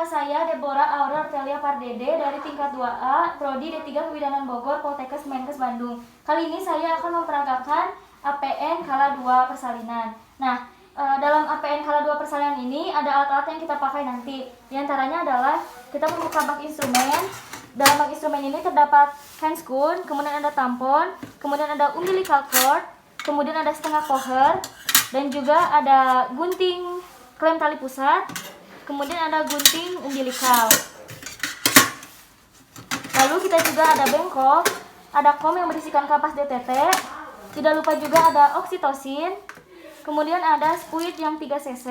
nama saya Deborah Aurel Artelia Pardede dari tingkat 2A, Prodi D3 Kebidanan Bogor, Poltekkes Menkes Bandung. Kali ini saya akan memperagakan APN Kala 2 persalinan. Nah, dalam APN Kala 2 persalinan ini ada alat-alat yang kita pakai nanti. Di antaranya adalah kita membuka bak instrumen. Dalam bak instrumen ini terdapat handscoon, kemudian ada tampon, kemudian ada umbilical cord, kemudian ada setengah koher, dan juga ada gunting klem tali pusat, kemudian ada gunting umbilikal. Lalu kita juga ada bengkok, ada kom yang berisikan kapas DTT, tidak lupa juga ada oksitosin, kemudian ada spuit yang 3 cc,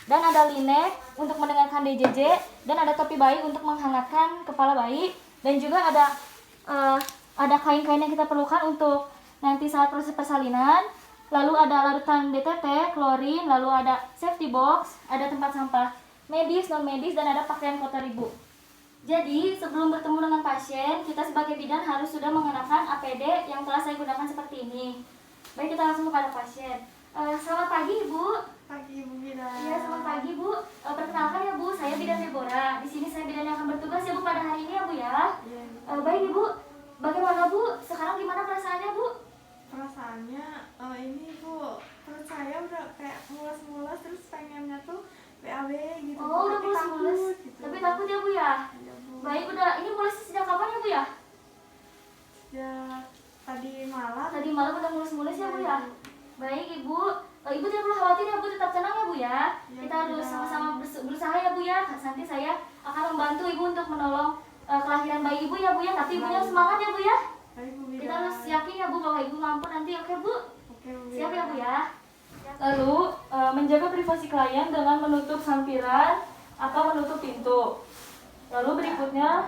dan ada linek untuk mendengarkan DJJ, dan ada topi bayi untuk menghangatkan kepala bayi, dan juga ada kain-kain yang kita perlukan untuk nanti saat proses persalinan. Lalu ada larutan DTT, klorin, lalu ada safety box, ada tempat sampah medis, non medis, dan ada pakaian kotor ibu. Jadi sebelum bertemu dengan pasien, kita sebagai bidan harus sudah mengenakan APD yang telah saya gunakan seperti ini. Baik, kita langsung kepada pasien. Selamat pagi ibu. Pagi ibu bidan. Iya, selamat pagi bu. Perkenalkan ya bu, saya bidan Deborah. Di sini saya bidan yang akan bertugas ya bu pada hari ini ya bu ya. Iya. Baik ibu, bagaimana bu? Sekarang gimana perasaannya bu? Perasaannya ini bu, perut saya udah kayak mules-mules, terus pengennya tuh BAB gitu. Oh, udah tapi mulus-mulus. takut, gitu. Tapi takut ya bu ya? Iya bu. Baik, udah. Ini mulus sejak kapan ya bu ya? Ya tadi malam. Tadi malam udah mulus-mulus ya bu ya? Bu. Baik ibu. Ibu tidak perlu khawatir ya bu, tetap tenang ya bu ya. Ya, Kita harus Bu. sama-sama berusaha ya bu ya. Nanti saya akan membantu ibu untuk menolong kelahiran bayi ibu ya bu ya. Tapi ibunya semangat ya bu ya. Baik bu bidan. Kita harus yakin ya bu bahwa ibu mampu nanti. Oke bu? Oke bu bidan. Siap ya bu ya. Lalu menjaga privasi klien dengan menutup sampiran atau menutup pintu. Lalu berikutnya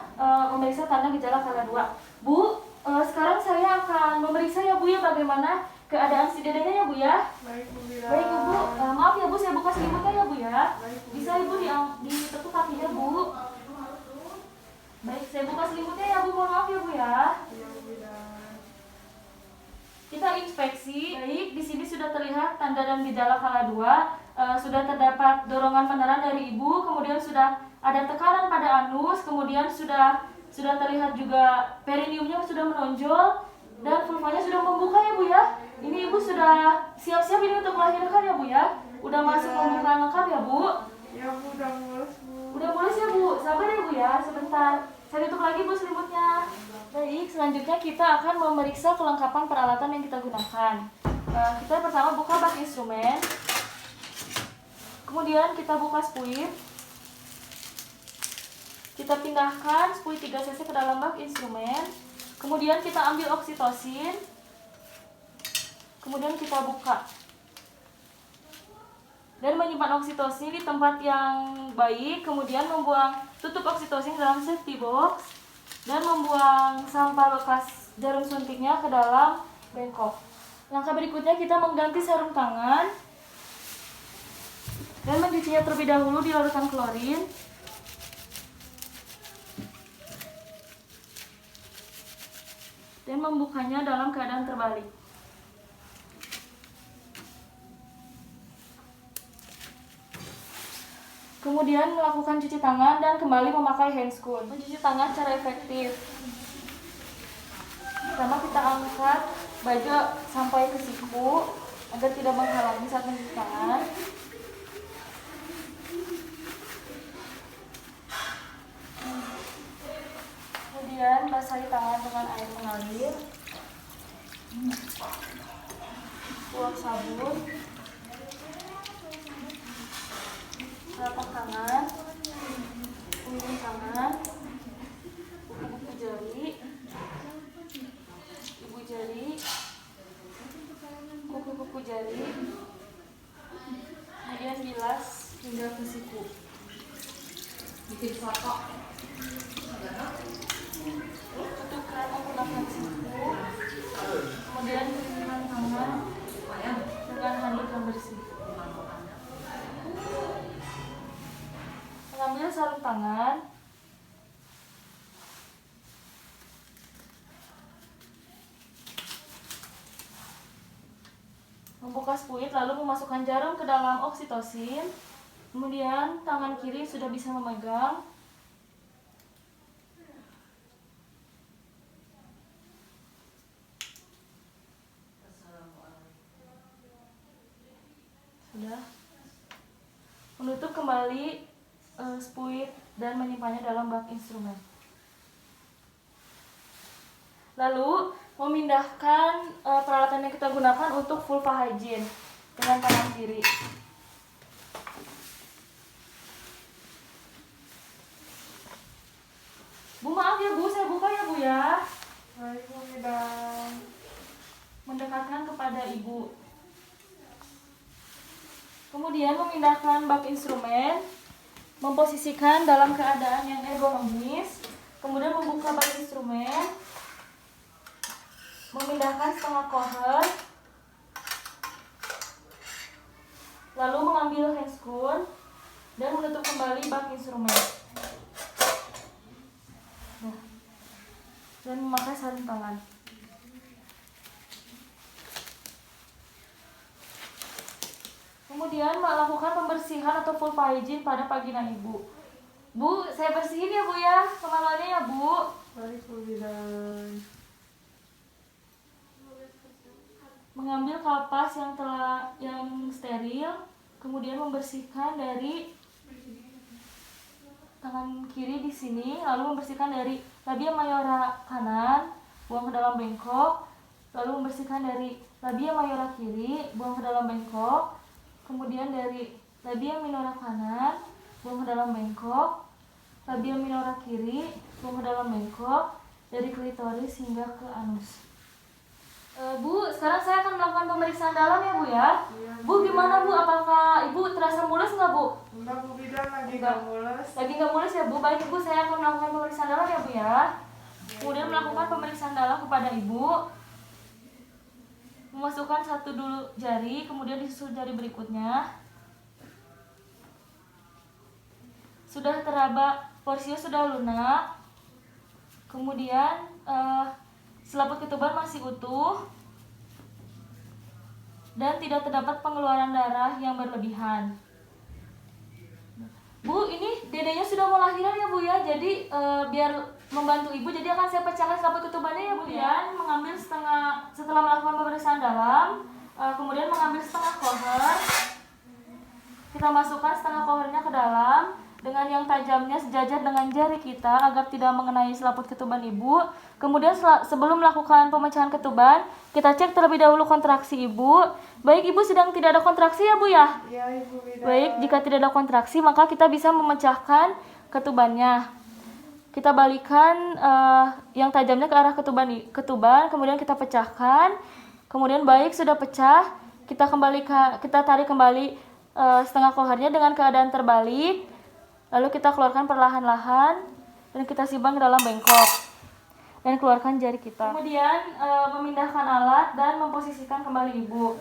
memeriksa tanda gejala Kala 2. Bu, sekarang saya akan memeriksa ya bu ya bagaimana keadaan si dedenya ya bu ya. Baik bu bidan. Baik ibu, maaf ya bu, saya buka selimutnya ya bu ya. Baik, Bu. Bisa ibu ditekuk kakinya bu. Baik, saya buka selimutnya ya bu, mohon maaf ya bu ya. Iya bu bidan. Kita inspeksi. Baik, di sini sudah terlihat tanda dan gejala Kala 2. Sudah terdapat dorongan pendarahan dari ibu, kemudian sudah ada tekanan pada anus, kemudian sudah terlihat juga perineumnya sudah menonjol dan vulvanya sudah membuka ya bu ya. Ini ibu sudah siap-siap ini untuk melahirkan ya bu ya. Udah masuk pembukaan lengkap ya bu. Ya bu, udah mulus bu. Udah mulus ya bu, sabar ya bu ya, sebentar. Saya tutup lagi bu selimutnya. Baik, selanjutnya kita akan memeriksa kelengkapan peralatan yang kita gunakan. Kita pertama buka bak instrumen. Kemudian kita buka spuit. Kita pindahkan spuit 3 cc ke dalam bak instrumen. Kemudian kita ambil oksitosin. Kemudian kita buka. Dan menyimpan oksitosin di tempat yang baik. Kemudian tutup oksitosin dalam safety box. Dan membuang sampah bekas jarum suntiknya ke dalam bengkok. Langkah berikutnya kita mengganti sarung tangan. Dan mencucinya terlebih dahulu di larutan klorin. Dan membukanya dalam keadaan terbalik. Kemudian melakukan cuci tangan dan kembali memakai handscoon. Mencuci tangan secara efektif. Pertama kita angkat baju sampai ke siku agar tidak menghalangi saat mencuci tangan. Kemudian basahi tangan dengan air mengalir. Buang sabun. Telapak tangan, ujung tangan, kuku-kuku jari, ibu jari, kuku-kuku jari, kemudian bilas hingga ke siku. Bikin foto. Tutup keran menggunakan siku, kemudian keringkan tangan dengan handuk yang bersih. Mengambil sarung tangan, membuka spuit lalu memasukkan jarum ke dalam oksitosin, Kemudian tangan kiri sudah bisa memegang. Sudah. Menutup kembali spuit dan menyimpannya dalam bak instrumen. Lalu memindahkan peralatan yang kita gunakan untuk vulva hygiene dengan tangan kiri. Bu, maaf ya Bu, saya buka ya Bu ya. Baik, Bu Bidan. Mendekatkan kepada Ibu. Kemudian memindahkan bak instrumen, memposisikan dalam keadaan yang ergonomis. Kemudian membuka bak instrumen, memindahkan setengah cover, lalu mengambil handscrew dan menutup kembali bak instrumen. Nah, dan memakai sarung tangan. Kemudian melakukan pembersihan atau vulva hygiene pada vagina ibu. Bu, saya bersihin ya Bu ya, kemaluannya ya Bu. Baik, Bu Bidan. Mengambil kapas yang steril, kemudian membersihkan dari tangan kiri di sini, lalu membersihkan dari labia mayora kanan, buang ke dalam bengkok, lalu membersihkan dari labia mayora kiri, buang ke dalam bengkok, kemudian dari labia minora kanan, buang ke dalam bengkok, labia minora kiri, buang ke dalam bengkok, dari klitoris hingga ke anus. Bu, sekarang saya akan melakukan pemeriksaan dalam ya Bu ya. Iya, Bu, gimana Bu? Apakah Ibu terasa mulus nggak Bu? Enggak, Bu Bidan, lagi nggak mulus. Lagi nggak mulus ya Bu? Baik Ibu, saya akan melakukan pemeriksaan dalam ya Bu ya. Kemudian melakukan pemeriksaan dalam kepada Ibu. Memasukkan satu dulu jari, kemudian disusul jari berikutnya. Sudah teraba, porsinya sudah lunak. Kemudian selaput ketuban masih utuh dan tidak terdapat pengeluaran darah yang berlebihan. Bu, ini dedenya sudah mau lahiran ya Bu ya, jadi biar membantu Ibu, jadi akan saya pecahkan selaput ketubannya ya Bu ya. Mengambil setelah melakukan pemeriksaan dalam, kemudian mengambil setengah koher, kita masukkan setengah kohernya ke dalam dengan yang tajamnya sejajar dengan jari kita agar tidak mengenai selaput ketuban Ibu. Kemudian sebelum melakukan pemecahan ketuban, kita cek terlebih dahulu kontraksi Ibu. Baik Ibu, sedang tidak ada kontraksi ya Bu ya? Iya, Ibu Bidan. Baik, jika tidak ada kontraksi maka kita bisa memecahkan ketubannya. Kita balikan yang tajamnya ke arah ketuban, kemudian kita pecahkan. Kemudian baik sudah pecah, kita tarik kembali setengah kohernya dengan keadaan terbalik. Lalu kita keluarkan perlahan-lahan dan kita simpan ke dalam bengkok dan keluarkan jari kita. Kemudian memindahkan alat dan memposisikan kembali Ibu.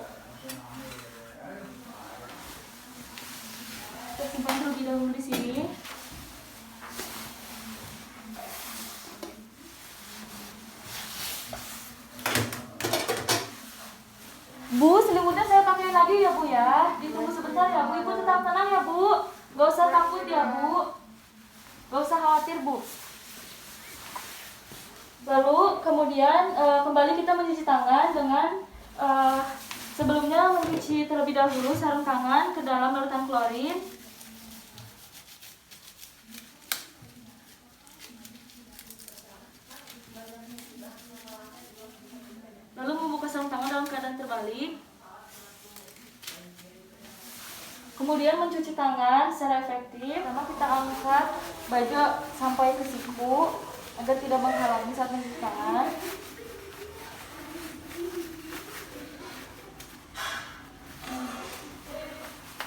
Kita simpan terlebih dahulu di sini. Bu, selimutnya saya pakai lagi ya Bu ya. Ditunggu sebentar ya Bu. Ibu tetap tenang ya Bu. Gak usah takut ya Bu. Gak usah khawatir Bu. Lalu kemudian kembali kita mencuci tangan dengan sebelumnya mencuci terlebih dahulu sarung tangan ke dalam larutan klorin. Lalu membuka sarung tangan dalam keadaan terbalik. Kemudian mencuci tangan secara efektif. Pertama kita angkat baju sampai ke siku agar tidak menghalangi saat mencuci tangan.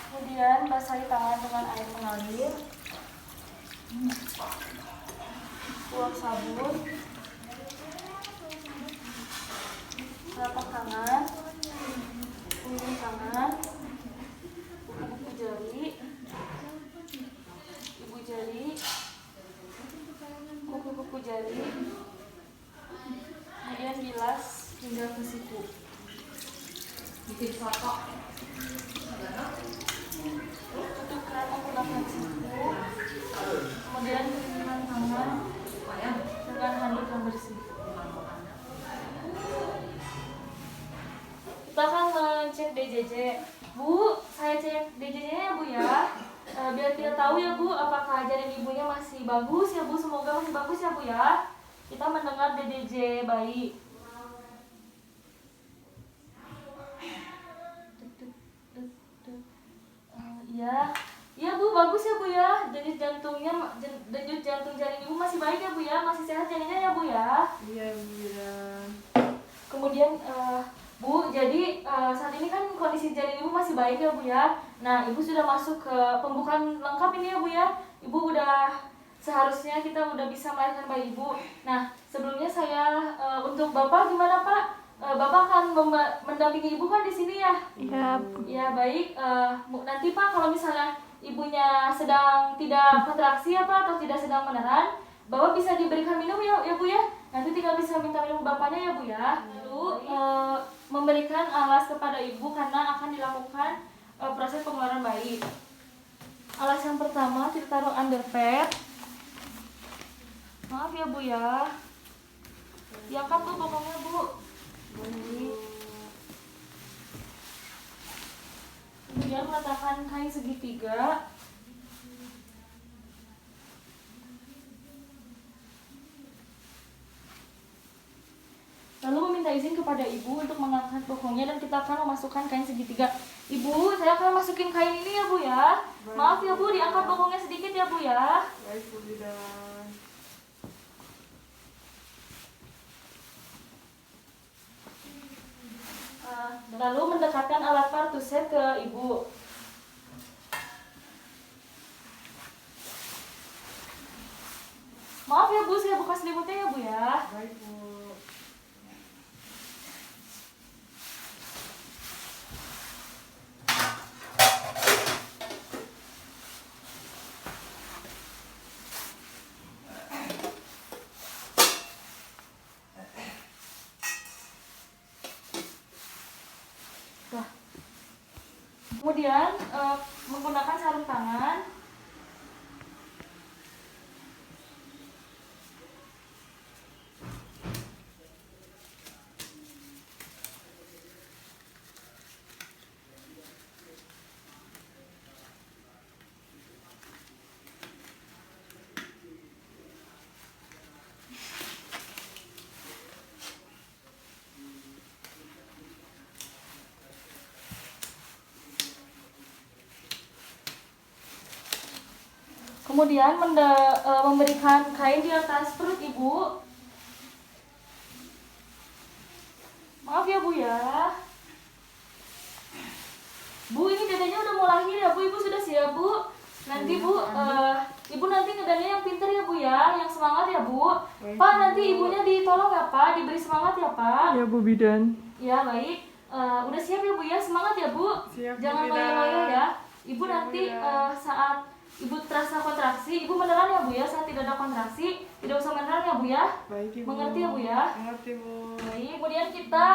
Kemudian basahi tangan dengan air mengalir. Tuang sabun. Telapak tangan, ujung tangan, kuku jari, ibu jari, kuku jari, kemudian bilas hingga ke siku. Tutup keran tahu ya Bu, apakah janin ibunya masih bagus ya Bu? Semoga masih bagus ya Bu ya. Kita mendengar DDJ bayi. Iya, iya Bu, bagus ya Bu ya. Denyut jantung janin ibu masih baik ya Bu ya, masih sehat janinnya ya Bu ya. Iya Bidan. Kemudian Bu, jadi saat ini kan kondisi janin ibu masih baik ya Bu ya. Nah, ibu sudah masuk ke pembukaan lengkap ini ya Bu ya. Ibu udah seharusnya kita udah bisa melahirkan bayi ibu. Nah, sebelumnya saya untuk Bapak gimana Pak? Bapak akan mendampingi ibu kan di sini ya? Iya. Ya baik, nanti Pak kalau misalnya ibunya sedang tidak kontraksi ya Pak atau tidak sedang meneran, Bapak bisa diberikan minum ya, ya Bu ya. Nanti tinggal bisa minta minum bapaknya ya Bu ya. Lalu memberikan alas kepada ibu karena akan dilakukan proses pengeluaran bayi. Alas yang pertama kita taruh underpad. Maaf ya Bu ya. Diangkat Bu pokoknya Bu. Baik. Kemudian meletakkan kain segitiga. Lalu meminta izin kepada ibu untuk mengangkat bokongnya dan kita akan memasukkan kain segitiga. Ibu, saya akan masukin kain ini ya Bu ya. Maaf ya Bu, diangkat bokongnya sedikit ya Bu ya. Baik Bu Bidan. Lalu mendekatkan alat partuset ke ibu. Maaf ya Bu, saya buka selimutnya ya Bu ya. Baik Bu. Nah. Kemudian menggunakan sarung tangan. Kemudian memberikan kain di atas perut ibu. Maaf ya Bu ya. Bu, ini dadanya udah mau lahir ya Bu. Ibu sudah siap Bu. Nanti Bu, ibu nanti ngedanya yang pinter ya Bu ya, yang semangat ya Bu. Pak, nanti ibunya ditolong ya Pak, diberi semangat ya Pak. Ya Bu Bidan. Ya baik. Udah siap ya Bu ya, semangat ya Bu. Siap, Bu Jangan Bidan. loyo-loyo ya. Ibu Siap, Bu nanti Bidan. saat ibu terasa kontraksi, ibu meneran ya Bu ya. Saat tidak ada kontraksi, tidak usah meneran ya Bu ya. Baik Ibu. Mengerti ya Bu ya? Mengerti Bu. Baik. Kemudian kita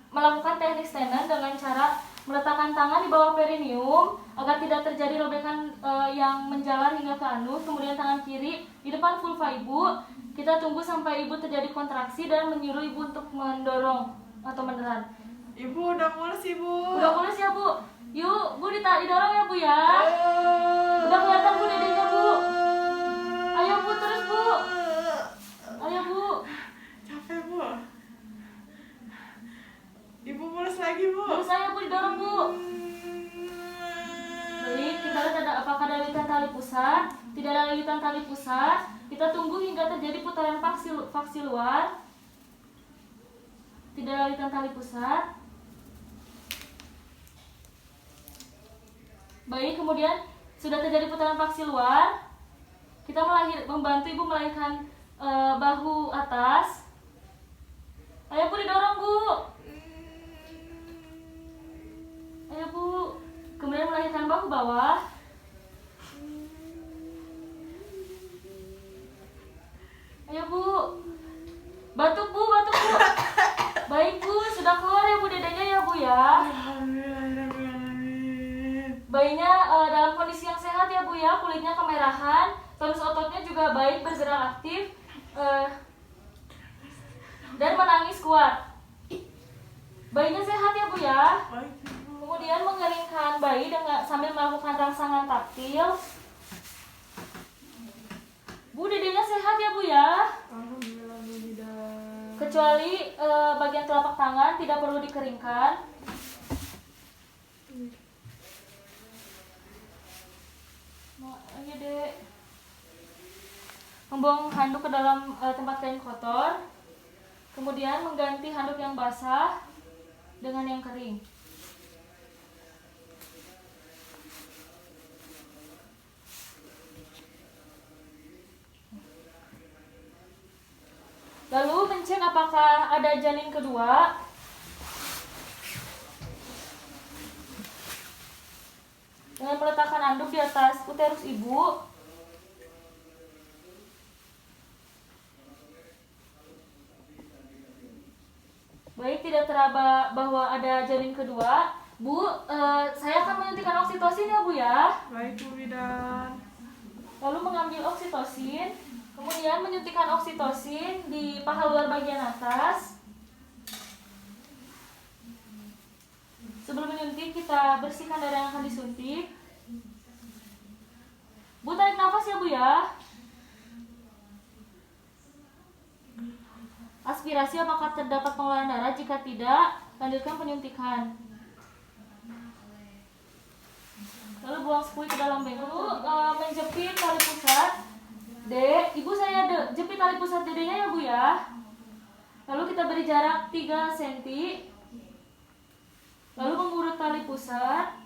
melakukan teknik stand dengan cara meletakkan tangan di bawah perineum agar tidak terjadi robekan yang menjalar hingga ke anus. Kemudian tangan kiri di depan vulva ibu. Kita tunggu sampai ibu terjadi kontraksi dan menyuruh ibu untuk mendorong atau meneran. Ibu udah mulus Ibu. Udah mulus ya Bu? Yuk Bu didorong ya Bu ya. Udah kelihatan Bu dedenya Bu. Ayo Bu, terus Bu. Ayo Bu. Capek Bu. Ibu mulus lagi Bu. Terus saya Bu didorong Bu. Baik, kita lihat apakah ada lilitan tali pusat. Tidak ada lilitan tali pusat. Kita tunggu hingga terjadi putaran faksi luar. Tidak ada lilitan tali pusat. Baik, kemudian sudah terjadi putaran faksi luar. Kita membantu ibu melahirkan bahu atas. Ayo Bu didorong Bu. Ayo Bu. Kemudian melahirkan bahu bawah. Ayo Bu. Batuk Bu, batuk Bu. Baik Bu, sudah keluar ya Bu dedenya ya Bu ya. Bayinya dalam kondisi yang sehat ya Bu ya, kulitnya kemerahan, tonus ototnya juga baik, bergerak aktif, dan menangis kuat. Bayinya sehat ya Bu ya. Baik Ibu. Kemudian mengeringkan bayi dengan sambil melakukan rangsangan taktil. Bu, dedenya sehat ya Bu ya? Alhamdulillah Bu Bidan. Kecuali bagian telapak tangan tidak perlu dikeringkan. Ayo dek. Membuang handuk ke dalam tempat kain kotor. Kemudian mengganti handuk yang basah dengan yang kering. Lalu mencek apakah ada janin kedua. Dengan meletakkan anduk di atas uterus ibu. Baik, tidak teraba bahwa ada janin kedua. Bu, saya akan menyuntikkan oksitosin ya Bu ya. Baik Bu Bidan. Lalu mengambil oksitosin. Kemudian menyuntikkan oksitosin di paha luar bagian atas. Sebelum menyuntik, kita bersihkan darah yang akan disuntik. Bu, tarik nafas ya Bu ya. Aspirasi apakah terdapat pengeluaran darah. Jika tidak, lanjutkan penyuntikan. Lalu buang spuit ke dalam bengkel. Menjepit tali pusat. Dek, ibu saya jepit tali pusat dedenya ya Bu ya. Lalu kita beri jarak 3 cm. Lalu mengurut tali pusat.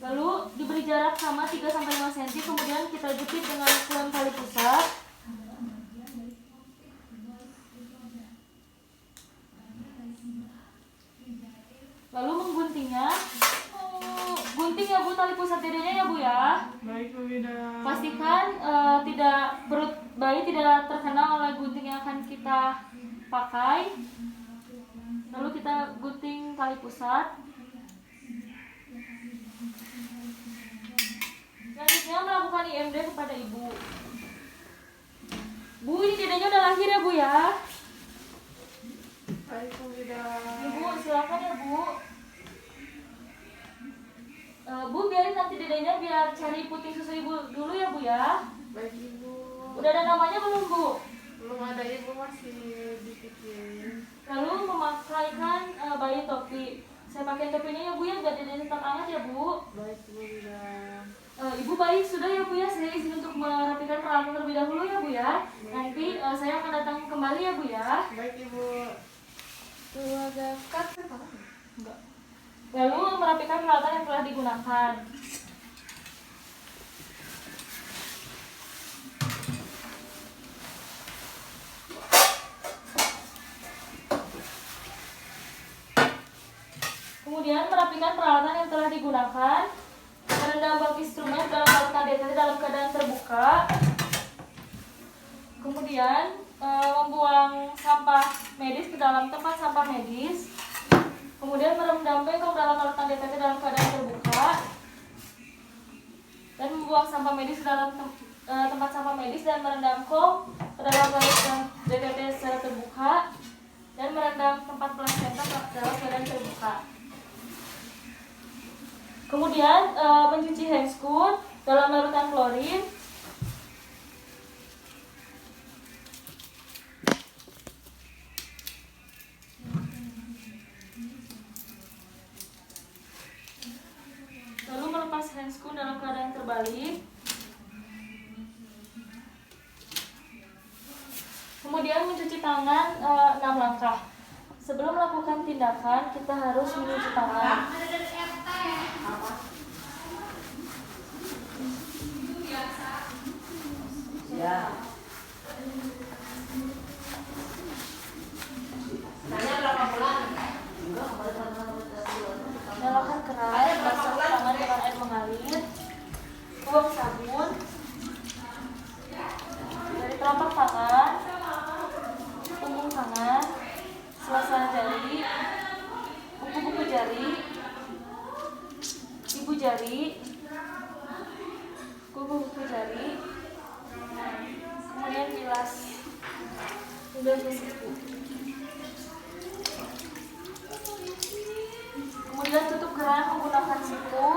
Lalu diberi jarak sama 3-5 cm. Kemudian kita jepit dengan lem tali pusat. Lalu mengguntingnya. Gunting ya Bu tali pusat dedenya ya Bu ya. Baik Bu Bidan. Pastikan perut bayi tidak terkena oleh gunting yang akan kita pakai. Lalu kita gunting tali pusat. Selanjutnya melakukan IMD kepada ibu. Bu, ini dedenya udah lahir ya Bu ya. Baik Bu Bidan. Ibu silakan ya Bu. Bu, biarin nanti dedenya biar cari puting susu ibu dulu ya Bu ya. Baik Ibu. Udah ada namanya belum Bu? Belum ada Ibu, masih dipikirin. Lalu memakaikan bayi topi. Saya pakai topinya ya Bu ya, biar dedenya tetap hangat ya Bu. Baik Bu Bidan. Ibu bayi sudah ya Bu ya, saya izin untuk merapikan peralatan terlebih dahulu ya Bu ya. Nanti saya akan datang kembali ya Bu ya. Baik Ibu. Tuh ada cut Enggak. Lalu merapikan peralatan yang telah digunakan. Kemudian merapikan peralatan yang telah digunakan. Merendam bak instrumen dalam larutan DTT dalam keadaan terbuka. Kemudian membuang sampah medis ke dalam tempat sampah medis. Kemudian merendam bengkok dalam larutan DTT dalam keadaan terbuka. Dan membuang sampah medis ke dalam tempat sampah medis dan merendam kok ke dalam larutan DTT secara terbuka. Dan merendam tempat plasenta dalam keadaan terbuka. Kemudian mencuci handscoon dalam larutan klorin. Lalu melepas handscoon dalam keadaan terbalik. Kemudian mencuci tangan 6 langkah. Sebelum melakukan tindakan, kita harus mencuci tangan. Ya. Tanya berapa bulan? Nyalakan keran, basuh tangan dengan air mengalir. Buang sabun dari telapak tangan, punggung tangan, sela-sela jari, kuku-kuku jari, ibu jari, kuku-kuku jari. Kemudian bilas hingga ke siku. dengan menggunakan siku